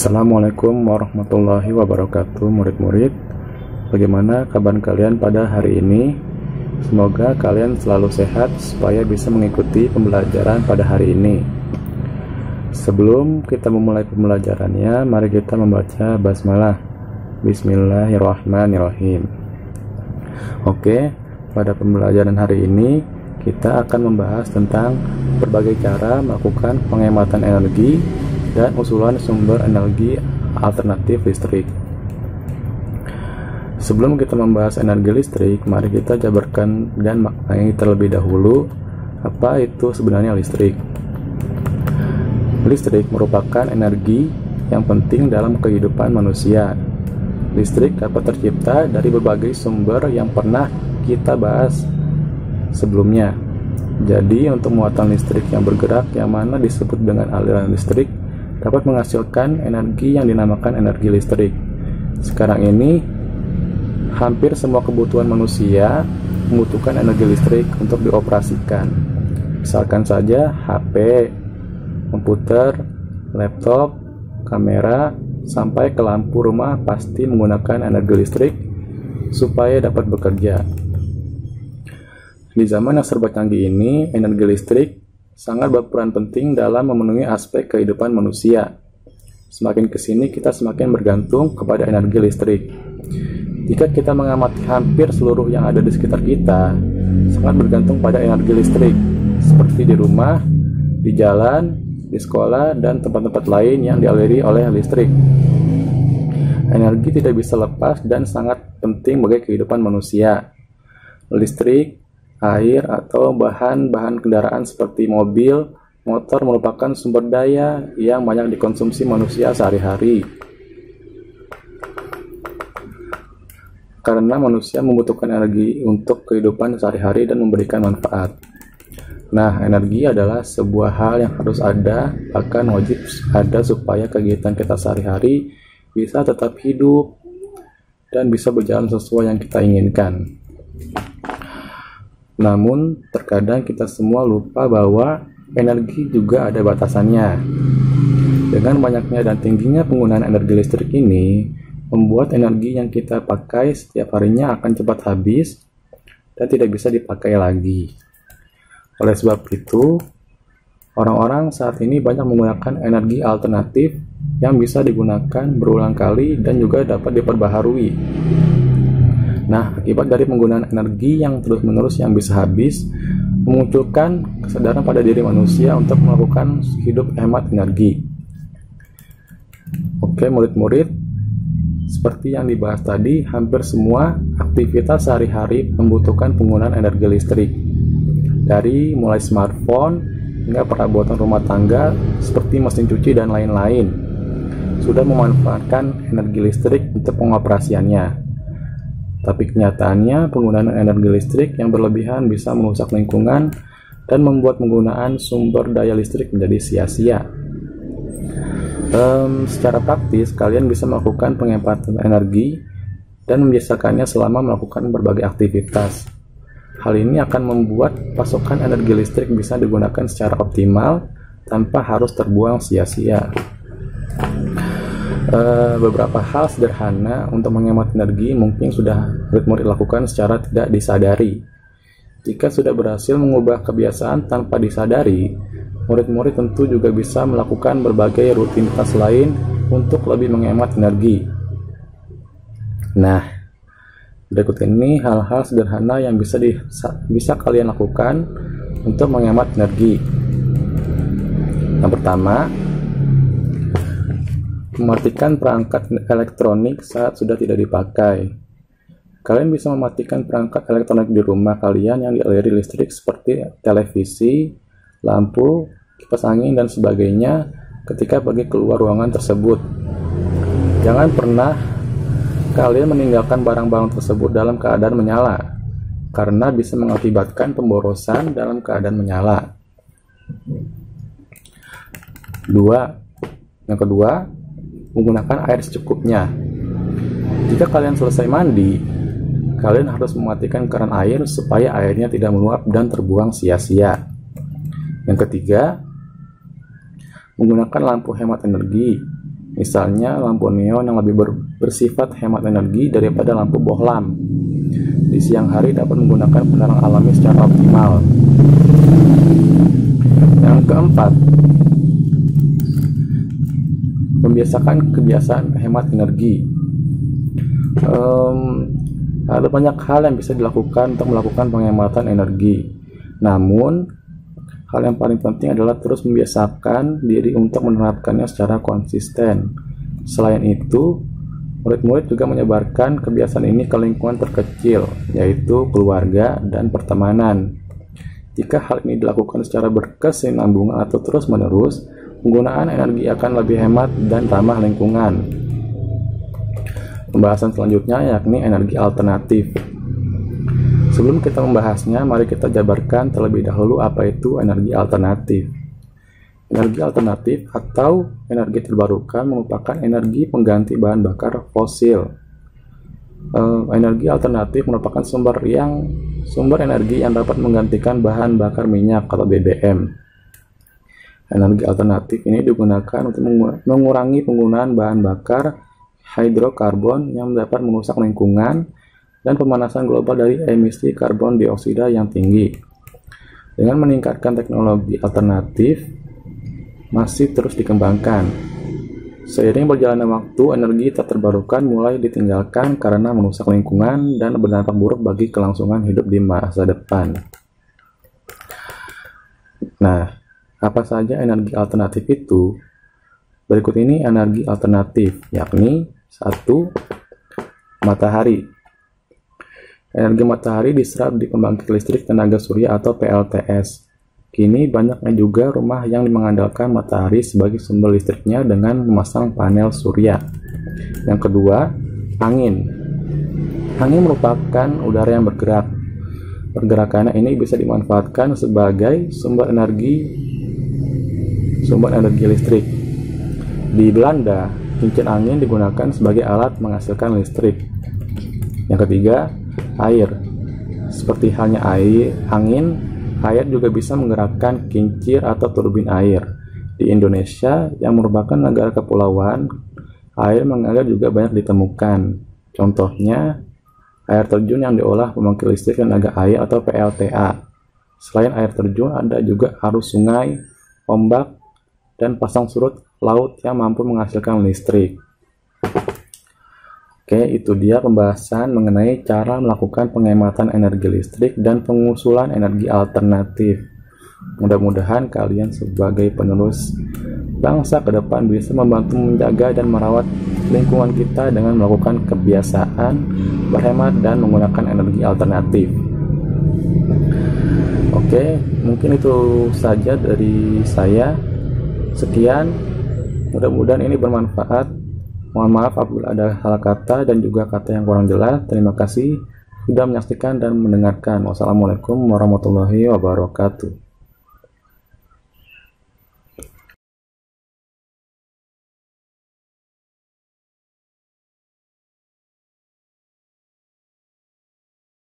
Assalamualaikum warahmatullahi wabarakatuh, murid-murid. Bagaimana kabar kalian pada hari ini? Semoga kalian selalu sehat supaya bisa mengikuti pembelajaran pada hari ini. Sebelum kita memulai pembelajarannya, mari kita membaca basmalah. Bismillahirrahmanirrahim. Oke, pada pembelajaran hari ini kita akan membahas tentang berbagai cara melakukan penghematan energi dan usulan sumber energi alternatif listrik. Sebelum kita membahas energi listrik, mari kita jabarkan dan maknai terlebih dahulu apa itu sebenarnya listrik. Listrik merupakan energi yang penting dalam kehidupan manusia. Listrik dapat tercipta dari berbagai sumber yang pernah kita bahas sebelumnya. Jadi, untuk muatan listrik yang bergerak yang mana disebut dengan aliran listrik dapat menghasilkan energi yang dinamakan energi listrik. Sekarang ini, hampir semua kebutuhan manusia membutuhkan energi listrik untuk dioperasikan. Misalkan saja HP, komputer, laptop, kamera, sampai ke lampu rumah pasti menggunakan energi listrik supaya dapat bekerja. Di zaman yang serba canggih ini, energi listrik sangat berperan penting dalam memenuhi aspek kehidupan manusia. Semakin kesini kita semakin bergantung kepada energi listrik. Jika kita mengamati hampir seluruh yang ada di sekitar kita, sangat bergantung pada energi listrik, seperti di rumah, di jalan, di sekolah, dan tempat-tempat lain yang dialiri oleh listrik. Energi tidak bisa lepas dan sangat penting bagi kehidupan manusia. Listrik, air, atau bahan-bahan kendaraan seperti mobil, motor merupakan sumber daya yang banyak dikonsumsi manusia sehari-hari. Karena manusia membutuhkan energi untuk kehidupan sehari-hari dan memberikan manfaat. Nah, energi adalah sebuah hal yang harus ada, bahkan wajib ada supaya kegiatan kita sehari-hari bisa tetap hidup dan bisa berjalan sesuai yang kita inginkan. Namun, terkadang kita semua lupa bahwa energi juga ada batasannya. Dengan banyaknya dan tingginya penggunaan energi listrik ini, membuat energi yang kita pakai setiap harinya akan cepat habis dan tidak bisa dipakai lagi. Oleh sebab itu, orang-orang saat ini banyak menggunakan energi alternatif yang bisa digunakan berulang kali dan juga dapat diperbaharui. Nah, akibat dari penggunaan energi yang terus-menerus yang bisa habis, memunculkan kesadaran pada diri manusia untuk melakukan hidup hemat energi. Oke, murid-murid, seperti yang dibahas tadi, hampir semua aktivitas sehari-hari membutuhkan penggunaan energi listrik. Dari mulai smartphone hingga perabotan rumah tangga seperti mesin cuci dan lain-lain, sudah memanfaatkan energi listrik untuk pengoperasiannya. Tapi kenyataannya penggunaan energi listrik yang berlebihan bisa merusak lingkungan dan membuat penggunaan sumber daya listrik menjadi sia-sia. Secara praktis, kalian bisa melakukan penghematan energi dan membiasakannya selama melakukan berbagai aktivitas. Hal ini akan membuat pasokan energi listrik bisa digunakan secara optimal tanpa harus terbuang sia-sia. Beberapa hal sederhana untuk menghemat energi mungkin sudah murid-murid lakukan secara tidak disadari. Jika sudah berhasil mengubah kebiasaan tanpa disadari, murid-murid tentu juga bisa melakukan berbagai rutinitas lain untuk lebih menghemat energi. Nah, berikut ini hal-hal sederhana yang bisa kalian lakukan untuk menghemat energi. Yang pertama, mematikan perangkat elektronik saat sudah tidak dipakai. Kalian bisa mematikan perangkat elektronik di rumah kalian yang dialiri listrik seperti televisi, lampu, kipas angin, dan sebagainya ketika pergi keluar ruangan tersebut. Jangan pernah kalian meninggalkan barang-barang tersebut dalam keadaan menyala, karena bisa mengakibatkan pemborosan dalam keadaan menyala. Yang kedua, menggunakan air secukupnya. Jika kalian selesai mandi, kalian harus mematikan keran air supaya airnya tidak meluap dan terbuang sia-sia. Yang ketiga, menggunakan lampu hemat energi. Misalnya lampu neon yang lebih bersifat hemat energi daripada lampu bohlam. Di siang hari dapat menggunakan penerang alami secara optimal. Yang keempat, membiasakan kebiasaan hemat energi. Ada banyak hal yang bisa dilakukan untuk melakukan penghematan energi. Namun, hal yang paling penting adalah terus membiasakan diri untuk menerapkannya secara konsisten. Selain itu, murid-murid juga menyebarkan kebiasaan ini ke lingkungan terkecil, yaitu keluarga dan pertemanan. Jika hal ini dilakukan secara berkesinambungan atau terus-menerus, penggunaan energi akan lebih hemat dan ramah lingkungan. Pembahasan selanjutnya yakni energi alternatif. Sebelum kita membahasnya, mari kita jabarkan terlebih dahulu apa itu energi alternatif. Energi alternatif atau energi terbarukan merupakan energi pengganti bahan bakar fosil. Energi alternatif merupakan sumber energi yang dapat menggantikan bahan bakar minyak atau BBM. Energi alternatif ini digunakan untuk mengurangi penggunaan bahan bakar hidrokarbon yang dapat merusak lingkungan dan pemanasan global dari emisi karbon dioksida yang tinggi. Dengan meningkatkan teknologi alternatif masih terus dikembangkan. Seiring berjalannya waktu, energi tak terbarukan mulai ditinggalkan karena merusak lingkungan dan berdampak buruk bagi kelangsungan hidup di masa depan. Nah, apa saja energi alternatif itu? Berikut ini energi alternatif, yakni 1. Matahari. Energi matahari diserap di pembangkit listrik tenaga surya atau PLTS. Kini banyaknya juga rumah yang mengandalkan matahari sebagai sumber listriknya dengan memasang panel surya. Yang kedua, angin. Angin merupakan udara yang bergerak. Pergerakannya ini bisa dimanfaatkan sebagai sumber energi listrik. Di Belanda, cincin angin digunakan sebagai alat menghasilkan listrik. Yang ketiga, air. Seperti halnya angin, air juga bisa menggerakkan kincir atau turbin air. Di Indonesia, yang merupakan negara kepulauan, air mengalir juga banyak ditemukan. Contohnya, air terjun yang diolah pembangkit listrik tenaga air atau PLTA. Selain air terjun, ada juga arus sungai, ombak, dan pasang surut laut yang mampu menghasilkan listrik. Oke, itu dia pembahasan mengenai cara melakukan penghematan energi listrik dan pengusulan energi alternatif. Mudah-mudahan kalian sebagai penerus bangsa ke depan bisa membantu menjaga dan merawat lingkungan kita dengan melakukan kebiasaan berhemat dan menggunakan energi alternatif. Oke, mungkin itu saja dari saya. Sekian, mudah-mudahan ini bermanfaat. Mohon maaf apabila ada salah kata dan juga kata yang kurang jelas. Terima kasih sudah menyaksikan dan mendengarkan. Wassalamualaikum warahmatullahi wabarakatuh.